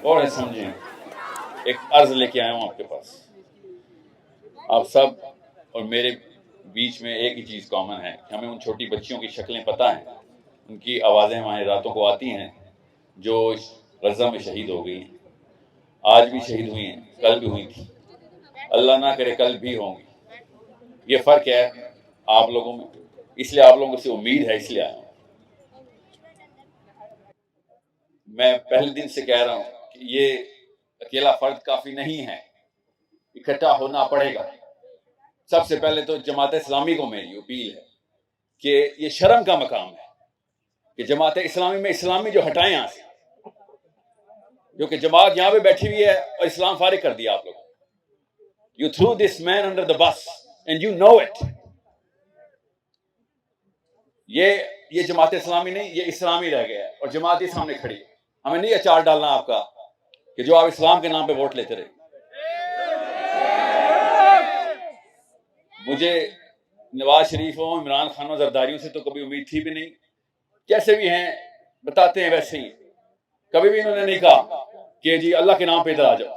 اور سمجھیں، ایک عرض لے کے آیا ہوں آپ کے پاس. آپ سب اور میرے بیچ میں ایک ہی چیز کامن ہے کہ ہمیں ان چھوٹی بچیوں کی شکلیں پتہ ہیں، ان کی آوازیں ہماری راتوں کو آتی ہیں جو غزہ میں شہید ہو گئی ہیں. آج بھی شہید ہوئی ہیں، کل بھی ہوئی تھی، اللہ نہ کرے کل بھی ہوں گی. یہ فرق ہے آپ لوگوں میں، اس لیے آپ لوگوں سے امید ہے، اس لیے آیا ہوں. میں پہلے دن سے کہہ رہا ہوں کہ یہ اکیلا فرد کافی نہیں ہے، اکٹھا ہونا پڑے گا. سب سے پہلے تو جماعت اسلامی کو میری اپیل ہے کہ یہ شرم کا مقام ہے کہ جماعت اسلامی میں اسلامی جو ہٹائیں یہاں سے، جو کہ جماعت یہاں پہ بیٹھی ہوئی ہے اور اسلام فارغ کر دیا آپ لوگوں. You threw this man under the bus and you know it. یہ جماعت اسلامی نہیں، یہ اسلامی رہ گیا ہے اور جماعت ہی سامنے کھڑی ہے. ہمیں نہیں اچار ڈالنا آپ کا کہ جو آپ اسلام کے نام پہ ووٹ لیتے رہے. مجھے نواز شریفوں، عمران خانوں، زرداریوں سے تو کبھی امید تھی بھی نہیں. جیسے بھی ہیں بتاتے ہیں ویسے ہی. کبھی بھی انہوں نے نہیں کہا کہ جی اللہ کے نام پہ ادھر آ جاؤ.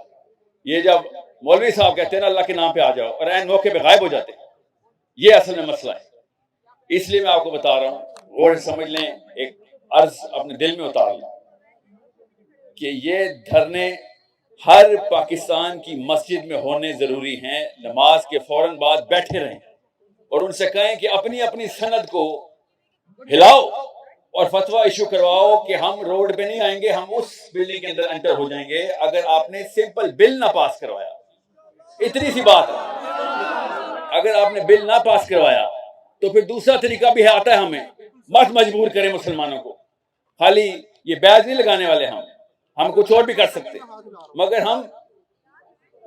یہ جب مولوی صاحب کہتے ہیں نا اللہ کے نام پہ آ جاؤ اور عین موقع پہ غائب ہو جاتے ہیں، یہ اصل میں مسئلہ ہے. اس لیے میں آپ کو بتا رہا ہوں، غور سمجھ لیں، ایک عرض اپنے دل میں اتار لیں کہ یہ دھرنے ہر پاکستان کی مسجد میں ہونے ضروری ہیں. نماز کے فوراً بعد بیٹھے رہیں اور ان سے کہیں کہ اپنی اپنی سند کو ہلاؤ اور فتویٰ ایشو کرواؤ کہ ہم روڈ پہ نہیں آئیں گے، ہم اس بلڈنگ کے اندر انٹر ہو جائیں گے اگر آپ نے سمپل بل نہ پاس کروایا. اتنی سی بات ہے. اگر آپ نے بل نہ پاس کروایا تو پھر دوسرا طریقہ بھی آتا ہے، ہمیں مت مجبور کریں مسلمانوں کو. خالی یہ بیعت نہیں لگانے والے، ہم کچھ اور بھی کر سکتے، مگر ہم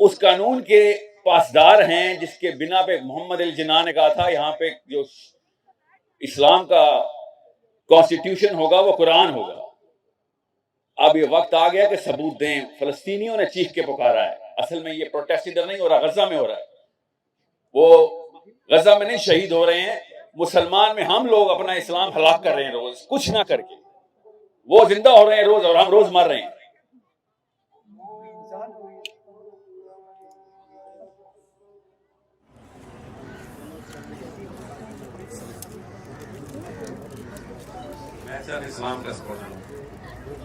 اس قانون کے پاسدار ہیں جس کے بنا پہ محمد علی جناح نے کہا تھا یہاں پہ جو اسلام کا کانسٹیٹیوشن ہوگا وہ قرآن ہوگا. اب یہ وقت آ گیا کہ ثبوت دیں. فلسطینیوں نے چیخ کے پکارا ہے. اصل میں یہ پروٹیسٹ ادھر نہیں ہو رہا، غزہ میں ہو رہا ہے. وہ غزہ میں نہیں شہید ہو رہے ہیں، مسلمان میں ہم لوگ اپنا اسلام ہلاک کر رہے ہیں روز کچھ نہ کر کے. وہ زندہ ہو رہے ہیں روز اور ہم روز مر رہے ہیں. میں صرف اسلام کا سپورٹر ہوں.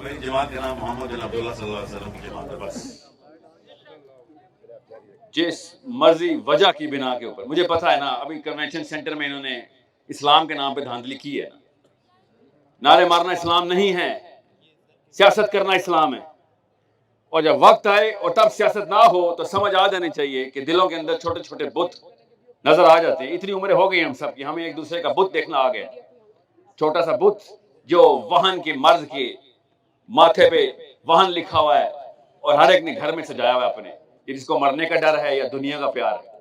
میری جماعت کا نام محمد بن عبداللہ صلی اللہ علیہ وسلم کی جماعت ہے. بس جس مرضی وجہ کی بنا کے اوپر، مجھے پتا ہے نا ابھی کنونشن سینٹر میں انہوں نے اسلام کے نام پہ دھاندلی کی ہے. نعرے مارنا اسلام نہیں ہے، سیاست کرنا اسلام ہے. اور جب وقت آئے اور تب سیاست نہ ہو تو سمجھ آ جانی چاہیے کہ دلوں کے اندر چھوٹے چھوٹے بت نظر آ جاتے ہیں. اتنی عمریں ہو گئی ہم سب کی، ہمیں ایک دوسرے کا بت دیکھنا آ گیا. چھوٹا سا بت جو وہن کے مرد کے ماتھے پہ وہن لکھا ہوا ہے اور ہر ایک نے گھر میں سجایا ہوا ہے اپنے، جس کو مرنے کا ڈر ہے یا دنیا کا پیار ہے.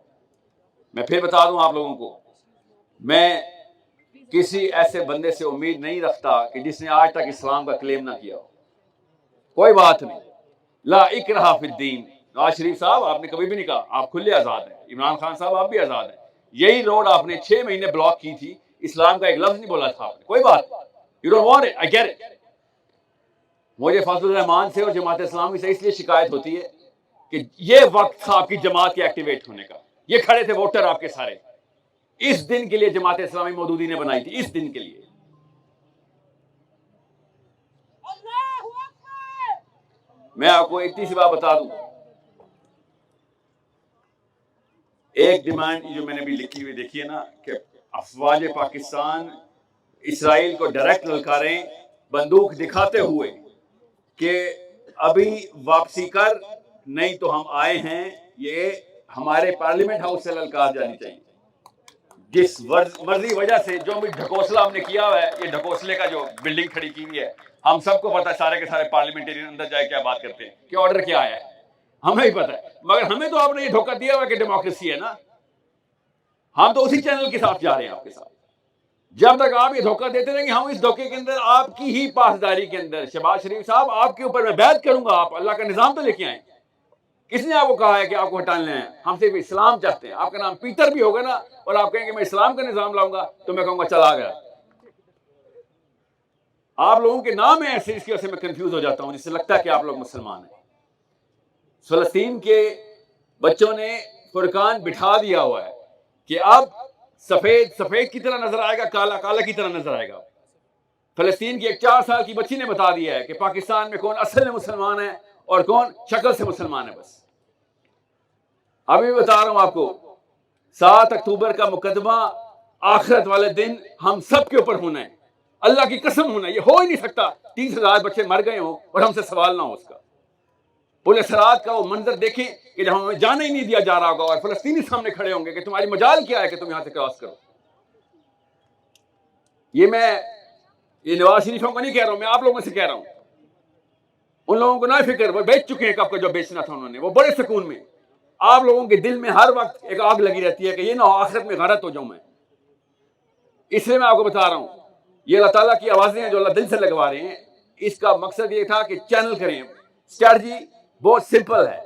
میں پھر بتا دوں آپ لوگوں کو، میں کسی ایسے بندے سے امید نہیں رکھتا کہ جس نے آج تک اسلام کا کلیم نہ کیا ہو. کوئی بات نہیں، لا اکراہ فی الدین. نواز شریف صاحب آپ نے کبھی بھی نہیں کہا، آپ کھلے آزاد ہیں. عمران خان صاحب آپ بھی آزاد ہیں. یہی روڈ آپ نے 6 مہینے بلاک کی تھی، اسلام کا ایک لفظ نہیں بولا تھا آپ نے. کوئی بات، you don't want it, I get it. مجھے فضل الرحمان سے اور جماعت اسلامی سے اس لیے شکایت ہوتی ہے کہ یہ وقت تھا آپ کی جماعت کے ایکٹیویٹ ہونے کا. یہ کھڑے تھے ووٹر آپ کے سارے، اس دن کے لیے جماعت اسلامی مودودی نے بنائی تھی، اس دن کے لیے. میں آپ کو اتنی سی بات بتا دوں، ایک ڈیمانڈ جو میں نے بھی لکھی ہوئی دیکھی ہے نا کہ افواج پاکستان اسرائیل کو ڈائریکٹ للکاریں بندوق دکھاتے ہوئے کہ ابھی واپسی کر نہیں تو ہم آئے ہیں. یہ ہمارے پارلیمنٹ ہاؤس سے للکار جانی چاہیے. جس مرضی وجہ سے جو بھی ڈھکوسلا ہم نے کیا ہوا ہے، یہ ڈھکوسلے کا جو بلڈنگ کھڑی کی ہوئی ہے، ہم سب کو پتا ہے سارے کے سارے پارلیمنٹرین اندر جائے کیا بات کرتے ہیں کہ آرڈر کیا آیا ہے، ہمیں ہی پتا ہے. مگر ہمیں تو آپ نے یہ دھوکہ دیا ہوا کہ ڈیموکریسی ہے نا. ہم تو اسی چینل کے ساتھ جا رہے ہیں آپ کے ساتھ. جب تک آپ یہ دھوکہ دیتے رہیں گے، ہم اس دھوکے کے اندر آپ کی ہی پاسداری کے اندر. شہباز شریف صاحب آپ کے اوپر میں بیعت کروں گا، آپ اللہ کا نظام تو لے کے آئیں. کس نے آپ کو کہا ہے کہ آپ کو ہٹانے ہیں؟ ہم صرف اسلام چاہتے ہیں. آپ کا نام پیتر بھی ہوگا نا اور آپ کہیں گے میں اسلام کا نظام لاؤں گا تو میں کہوں گا چلا گیا. آپ لوگوں کے نام ہیں ایسے، اس کی وجہ سے میں کنفیوز ہو جاتا ہوں، جس سے لگتا ہے کہ آپ لوگ مسلمان ہیں. فلسطین کے بچوں نے فرقان بٹھا دیا ہوا ہے کہ اب سفید سفید کی طرح نظر آئے گا، کالا کالا کی طرح نظر آئے گا. فلسطین کی ایک 4 سال کی بچی نے بتا دیا ہے کہ پاکستان میں کون اصل میں مسلمان ہے اور کون شکل سے مسلمان ہے. بس ابھی بتا رہا ہوں آپ کو، 7 اکتوبر کا مقدمہ آخرت والے دن ہم سب کے اوپر ہونا ہے. اللہ کی قسم ہونا ہے، یہ ہو ہی نہیں سکتا 30,000 بچے مر گئے ہوں اور ہم سے سوال نہ ہو اس کا. پل صراط کا وہ منظر دیکھیں کہ جب ہمیں جانے ہی نہیں دیا جا رہا ہوگا اور فلسطینی سامنے کھڑے ہوں گے کہ تمہاری مجال کیا ہے کہ تم یہاں سے کراس کرو. یہ نواز شریفوں کو نہیں کہہ رہا ہوں، میں آپ لوگوں سے کہہ رہا ہوں. ان لوگوں کو نہ فکر، وہ بیچ چکے ہیں کب کا جو بیچنا تھا انہوں نے، وہ بڑے سکون میں. آپ لوگوں کے دل میں ہر وقت ایک آگ لگی رہتی ہے کہ یہ نہ ہو آخرت میں غارت ہو جاؤں میں. اس لیے میں آپ کو بتا رہا ہوں، یہ اللہ تعالیٰ کی آوازیں ہیں جو اللہ دل سے لگوا رہے ہیں. اس کا مقصد یہ تھا کہ چینل کریں. اسٹریٹجی بہت سمپل ہے.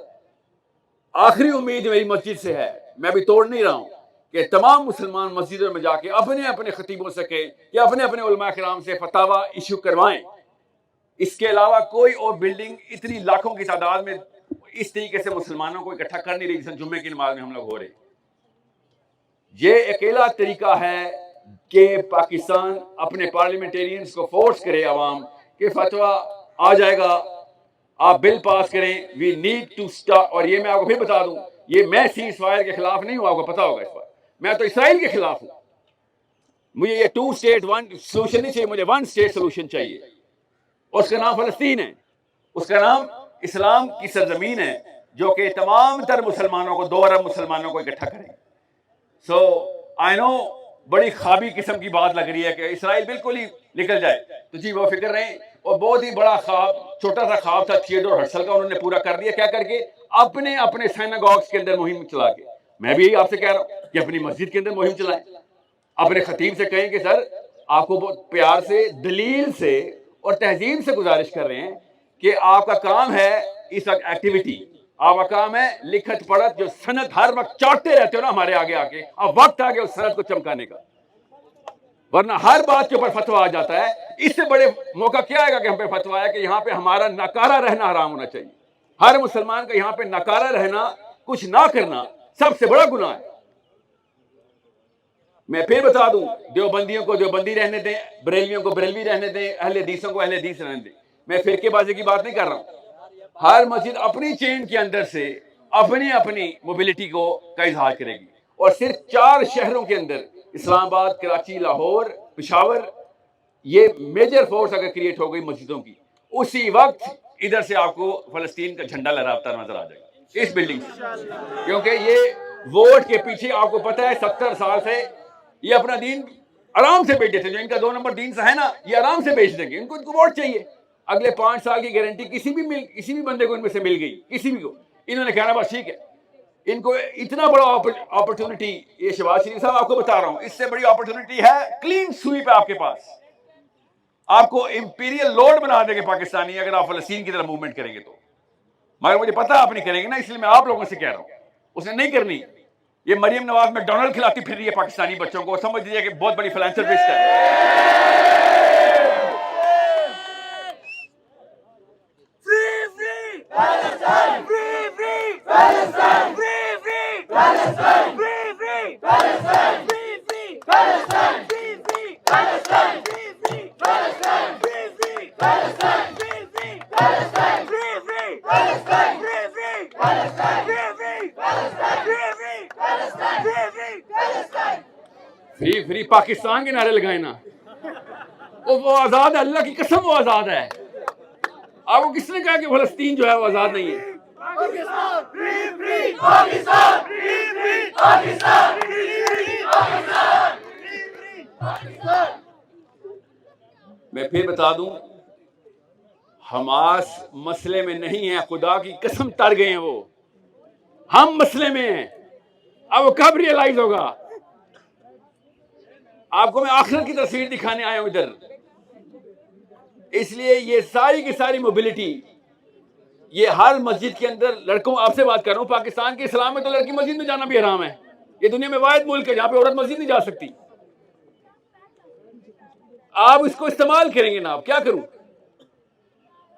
آخری امید میری مسجد سے ہے، میں بھی توڑ نہیں رہا ہوں، کہ تمام مسلمان مسجدوں میں جا کے اپنے اپنے خطیبوں سے کہیں یا اپنے اپنے علماء کرام سے فتاوی ایشو کروائیں. اس کے علاوہ کوئی اور بلڈنگ اتنی لاکھوں کی تعداد میں اس طریقے سے مسلمانوں کو اکٹھا کر نہیں رہی جیسے جمعے کی نماز میں ہم لوگ ہو رہے. یہ اکیلا طریقہ ہے کہ پاکستان اپنے پارلیمنٹیرینز کو فورس کرے عوام کہ فتویٰ آ جائے گا، آپ بل پاس کریں. We need to stop. اور یہ میں آپ کو پھر بتا دوں، یہ میں سیز فائر کے خلاف نہیں ہوں، آپ کو پتا ہوگا اس پر. میں تو اسرائیل کے خلاف ہوں. مجھے یہ 2 اسٹیٹ 1 سولوشن نہیں چاہیے، مجھے 1 اسٹیٹ سولوشن چاہیے. اس کا نام فلسطین ہے، اس کا نام اسلام کی سرزمین ہے جو کہ تمام تر مسلمانوں کو 2 ارب مسلمانوں کو اکٹھا کرے. سو آئی نو بڑی خوابی قسم کی بات لگ رہی ہے کہ اسرائیل بالکل ہی نکل جائے، تو جی وہ فکر رہیں. اور بہت ہی بڑا خواب، چھوٹا سا خواب تھا تھیوڈور ہرٹزل کا، انہوں نے پورا کر دیا. کیا کر کے؟ اپنے اپنے سیناگوگس کے اندر مہم چلا کے. میں بھی یہی آپ سے کہہ رہا ہوں کہ اپنی مسجد کے اندر مہم چلائیں. اپنے خطیب سے کہیں کہ سر آپ کو بہت پیار سے، دلیل سے اور تہذیب سے گزارش کر رہے ہیں کہ آپ کا کام ہے اس وقت ایکٹیویٹی، آپ کا کام ہے لکھت پڑھت، جو سند ہر وقت چاٹتے رہتے ہو نا ہمارے آگے آ کے، اب وقت آ گیا اس سند کو چمکانے کا. ورنہ ہر بات کے اوپر فتویٰ آ جاتا ہے. اس سے بڑے موقع کیا آئے گا کہ ہم پہ فتویٰ آیا کہ یہاں پہ ہمارا ناکارہ رہنا حرام ہونا چاہیے. ہر مسلمان کا یہاں پہ ناکارہ رہنا، کچھ نہ کرنا سب سے بڑا گناہ ہے. میں پھر بتا دوں، دیوبندیوں کو دیوبندی رہنے دیں، بریلویوں کو بریلوی رہنے دیں، اہل حدیثوں کو اہل حدیث رہنے دیں. میں فرقے بازی کی بات نہیں کر رہا ہوں. ہر مسجد اپنی چین کے اندر سے اپنی اپنی موبلٹی کا اظہار کرے گی. اور صرف 4 شہروں کے اندر، اسلام آباد، کراچی، لاہور، پشاور، یہ میجر فورس اگر کریٹ ہو گئی مسجدوں کی، اسی وقت ادھر سے آپ کو فلسطین کا جھنڈا لہراتا نظر آ جائے گا اس بلڈنگ سے. کیونکہ یہ ووٹ کے پیچھے آپ کو پتہ ہے 70 سال سے یہ اپنا دین آرام سے بیچ دیتے. جو ان کا 2 نمبر دین سا ہے نا، یہ آرام سے بیچ دیں گے. ان کو ووٹ چاہیے. اگلے 5 سال کی گارنٹی کسی بھی بندے کو ان میں سے مل گئی، کسی بھی کو، انہوں نے کہنا بس ٹھیک ہے. ان کو اتنا بڑا اپرچونٹی، یہ شہباز شریف صاحب آپ کو بتا رہا ہوں، اس سے بڑی اپرچونٹی ہے کلین سویپ ہے آپ کے پاس. آپ کو امپیریل لورڈ بنا دیں گے پاکستانی اگر آپ فلسطین کی طرف موومنٹ کریں گے تو. مگر مجھے پتا آپ نہیں کریں گے نا، اس لیے میں آپ لوگوں سے کہہ رہا ہوں اس نے نہیں کرنی. یہ مریم نواز میں ڈونلڈ کھلاتی پھر رہی ہے پاکستانی بچوں کو، سمجھ لیجیے کہ بہت بڑی فلانتھرپسٹ ہے. فری پاکستان کے نعرے لگائیں نا. وہ آزاد ہے، اللہ کی قسم وہ آزاد ہے. آپ کو کس نے کہا کہ فلسطین جو ہے وہ آزاد نہیں ہے؟ میں پھر بتا دوں، حماس مسئلے میں نہیں ہے، خدا کی قسم تر گئے ہیں وہ. ہم مسئلے میں ہیں. اب وہ کب ریئلائز ہوگا؟ آپ کو میں آخرت کی تصویر دکھانے آیا ہوں ادھر. اس لیے یہ ساری کی ساری موبلٹی، یہ ہر مسجد کے اندر لڑکوں، آپ سے بات کر رہا ہوں، پاکستان کے اسلام میں تو لڑکی مسجد میں جانا بھی حرام ہے. یہ دنیا میں واحد ملک ہے جہاں پہ عورت مسجد نہیں جا سکتی. آپ اس کو استعمال کریں گے نا، آپ کیا کروں؟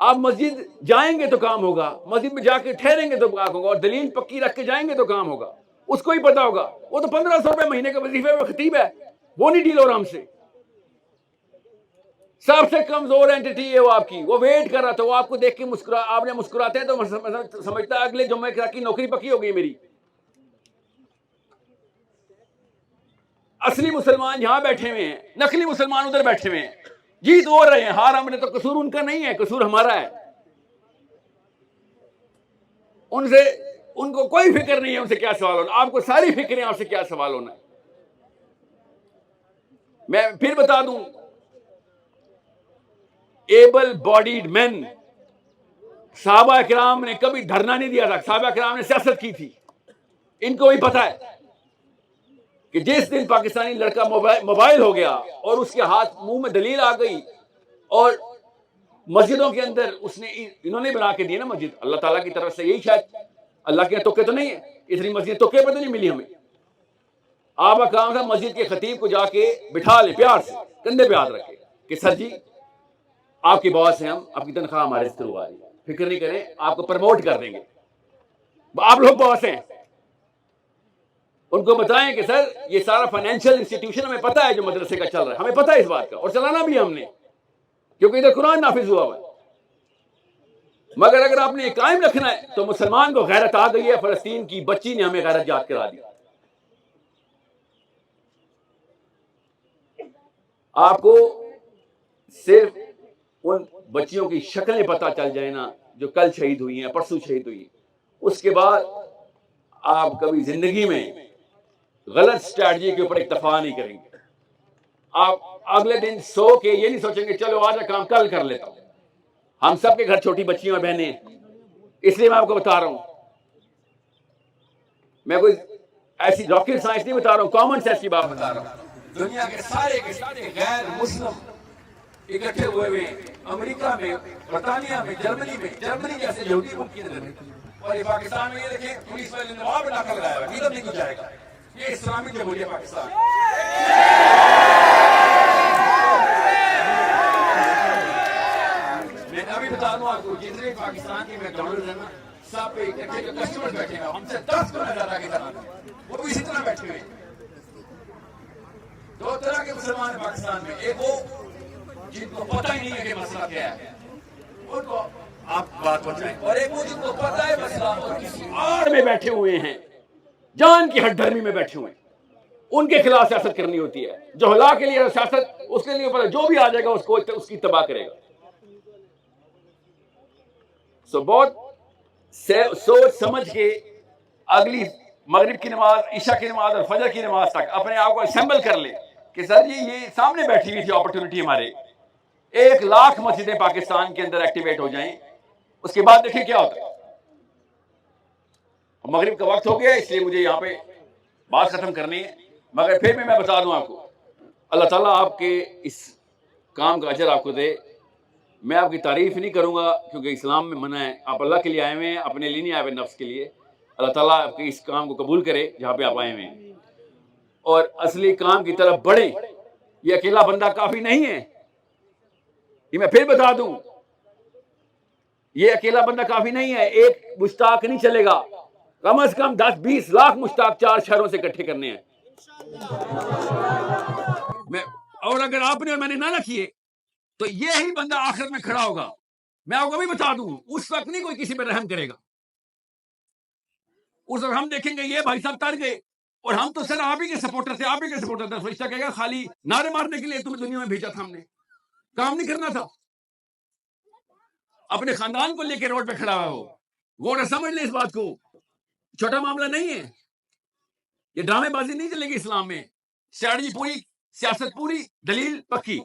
آپ مسجد جائیں گے تو کام ہوگا، مسجد میں جا کے ٹھہریں گے تو کام ہوگا، اور دلیل پکی رکھ کے جائیں گے تو کام ہوگا. اس کو ہی پتا ہوگا. وہ تو 1500 روپے مہینے کے وظیفے میں خطیب ہے، وہ نہیں ڈیل ہو رہا ہم سے. سب سے کمزور اینٹی ہے وہ آپ کی. وہ ویٹ کر رہا تھا، وہ آپ کو دیکھ کے آپ نے مسکراتے ہیں تو سمجھتا ہے اگلے جمعے کی نوکری پکی ہو گئی میری. اصلی مسلمان یہاں بیٹھے ہوئے ہیں، نقلی مسلمان ادھر بیٹھے ہوئے ہیں. جیت ہو رہے ہیں، ہار ہم نے تو قصور ان کا نہیں ہے، قصور ہمارا ہے. ان کو کوئی فکر نہیں ہے ان سے کیا سوال ہونا. آپ کو ساری فکر ہے آپ سے کیا سوال ہونا ہے. میں پھر بتا دوں، ایبل باڈیڈ مین، صحابہ کرام نے کبھی دھرنا نہیں دیا تھا. صحابہ کرام نے سیاست کی تھی. ان کو بھی پتا ہے کہ جس دن پاکستانی لڑکا موبائل ہو گیا اور اس کے ہاتھ منہ میں دلیل آ گئی، اور مسجدوں کے اندر انہوں نے بنا کے دی نا مسجد اللہ تعالیٰ کی طرف سے. یہی شاید اللہ کے توقع تو نہیں ہے، اتنی مسجد توقع پہ تو نہیں ملی ہمیں. آپ کا کام تھا مسجد کے خطیب کو جا کے بٹھا لے، پیار سے کندھے پہ ہاتھ رکھے کہ سر جی آپ کی باس ہیں، ہم آپ کی تنخواہ ہمارے سے آ رہی ہے، فکر نہیں کریں، آپ کو پروموٹ کر دیں گے، آپ لوگ باس ہیں. ان کو بتائیں کہ سر یہ سارا فائنینشیل انسٹیٹیوشن ہمیں پتہ ہے جو مدرسے کا چل رہا ہے، ہمیں پتہ ہے اس بات کا، اور چلانا بھی ہم نے، کیونکہ ادھر قرآن نافذ ہوا ہوا ہے. مگر اگر آپ نے یہ قائم رکھنا ہے تو مسلمان کو غیرت آ گئی ہے. فلسطین کی بچی نے ہمیں غیرت یاد کرا دی. آپ کو صرف ان بچیوں کی شکلیں پتہ چل جائے نا جو کل شہید ہوئی ہیں، پرسوں شہید ہوئی ہیں، اس کے بعد آپ کبھی زندگی میں غلط اسٹریٹجی کے اوپر اکتفا نہیں کریں گے. آپ اگلے دن سو کے یہ نہیں سوچیں گے چلو آج کام کل کر لیتا ہوں. ہم سب کے گھر چھوٹی بچیاں اور بہنیں ہیں، اس لیے میں آپ کو بتا رہا ہوں. میں کوئی ایسی راکٹ سائنس نہیں بتا رہا ہوں، کامن سینس کی بات بتا رہا ہوں. دنیا کے سارے غیر مسلم اکٹھے ہوئے ہوئے امریکہ میں، برطانیہ میں، جرمنی جیسے یہودی ملک کے اندر، اور یہ پاکستان میں یہ دیکھیں پولیس والے نے وہاں پہ ناکہ لگایا ہوا ہے، ادھر نہیں کچھ جائے گا. یہ اسلامی جمہوریہ پاکستان. میں ابھی بتا دوں آپ کو، جتنے پاکستان کے میکڈونلڈز ہیں نا، سب پہ اکٹھے جو کسٹمر بیٹھے ہیں ہم سے 10 گنا زیادہ کی طرح، وہ بھی اسی طرح بیٹھے ہوئے. دو طرح کے مسلمان ہیں پاکستان میں، ایک وہ جن کو پتہ ہی نہیں ہے کہ مسئلہ کیا ہے، ان کو آپ بات بتائیں، اور ایک وہ جن کو پتہ ہے مسئلہ اور کسی اور میں بیٹھے ہوئے ہیں، جان کی ہٹ دھرمی میں بیٹھے ہوئے ہیں. ان کے خلاف سیاست کرنی ہوتی ہے. جو ہلا کے لیے سیاست، اس کے لیے جو بھی آ جائے گا اس کی تباہ کرے گا. بہت سوچ سمجھ کے اگلی مغرب کی نماز، عشاء کی نماز اور فجر کی نماز تک اپنے آپ کو اسمبل کر لیں کہ سر جی یہ سامنے بیٹھی ہوئی تھی اپرچونٹی ہمارے. 1,00,000 مسجدیں پاکستان کے اندر ایکٹیویٹ ہو جائیں، اس کے بعد دیکھیں کیا ہوتا ہے. مغرب کا وقت ہو گیا، اس لیے مجھے یہاں پہ بات ختم کرنی ہے. مگر پھر بھی میں بتا دوں آپ کو، اللہ تعالیٰ آپ کے اس کام کا اجر آپ کو دے. میں آپ کی تعریف نہیں کروں گا کیونکہ اسلام میں منع ہے. آپ اللہ کے لیے آئے ہوئے ہیں، اپنے لیے نہیں آئے ہوئے نفس کے لیے. اللہ تعالیٰ آپ کے اس کام کو قبول کرے جہاں پہ آپ آئے ہوئے ہیں، اور اصلی کام کی طرف بڑھیں. یہ اکیلا بندہ کافی نہیں ہے، یہ میں پھر بتا دوں، یہ اکیلا بندہ کافی نہیں ہے. ایک مشتاق نہیں چلے گا، کم از کم 10-20 لاکھ مشتاق 4 شہروں سے اکٹھے کرنے ہیں. اور اگر آپ نے اور میں نے نہ رکھیے تو یہی بندہ آخرت میں کھڑا ہوگا. میں آپ کو بھی بتا دوں، اس وقت نہیں کوئی کسی پہ رحم کرے گا. اس وقت ہم دیکھیں گے یہ بھائی صاحب تر گئے، اور ہم تو سر آپ ہی کے سپورٹر تھے، آپ ہی کے سپورٹر تھے. فرشتہ کہے گا خالی نعرے مارنے کے لیے تمہیں دنیا میں بھیجا تھا، ہم نے کام نہیں کرنا تھا. اپنے خاندان کو لے کے روڈ پہ کھڑا ہوا ہو، غور سمجھ لیں اس بات کو. چھوٹا معاملہ نہیں ہے، یہ ڈرامے بازی نہیں چلے گی اسلام میں. اسٹریٹجی پوری، سیاست پوری، دلیل پکی.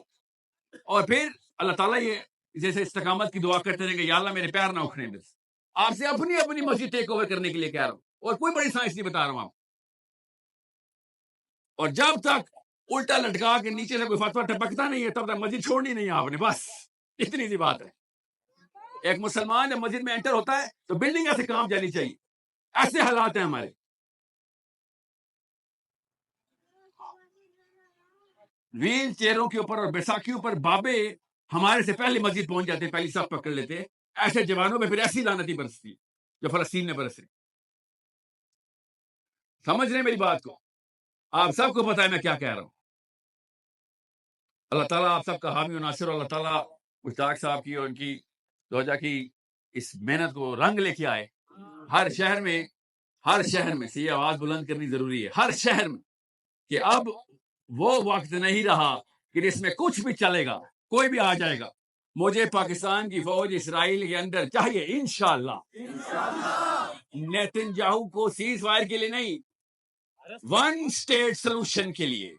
اور پھر اللہ تعالیٰ یہ جیسے استقامت کی دعا کرتے رہے کہ یا اللہ میرے پیر نہ اکھڑیں. بس آپ سے اپنی مسجد ٹیک اوور کرنے کے لیے کہہ رہا ہوں، اور کوئی بڑی سائنس نہیں بتا رہا ہوں آپ. اور جب تک الٹا لٹکا کے نیچے سے کوئی فتویٰ ٹپکتا نہیں ہے تب تک مسجد چھوڑنی نہیں ہے آپ نے. بس اتنی سی بات ہے. ایک مسلمان جب مسجد میں انٹر ہوتا ہے تو بلڈنگ ایسے کام جانی چاہیے. ایسے حالات ہیں ہمارے. ویل چیئروں کے اوپر اور بیساکھیوں پر بابے ہمارے سے پہلے مسجد پہنچ جاتے ہیں، پہلی صف پکڑ لیتے ہیں. ایسے جوانوں میں پھر ایسی لعنتی برستی ہے جو فلسطین میں برس رہی. سمجھ رہے ہیں میری بات کو؟ آپ سب کو پتا ہے میں کیا کہہ رہا ہوں. اللہ تعالیٰ آپ سب کا حامی و ناصر. اللہ تعالیٰ مشتاق صاحب کی اور ان کی زوجہ کی اس محنت کو رنگ لے کے آئے. ہر شہر میں سے یہ آواز بلند کرنی ضروری ہے، ہر شہر میں، کہ اب وہ وقت نہیں رہا کہ اس میں کچھ بھی چلے گا، کوئی بھی آ جائے گا. مجھے پاکستان کی فوج اسرائیل کے اندر چاہیے انشاءاللہ. نیتن یاہو کو سیز فائر کے لیے نہیں، ون اسٹیٹ سولوشن کے لیے.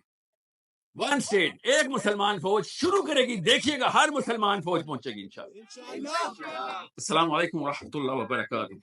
ون اسٹیٹ، ایک مسلمان فوج شروع کرے گی، دیکھیے گا ہر مسلمان فوج پہنچے گی انشاءاللہ. السلام علیکم ورحمۃ اللہ وبرکاتہ.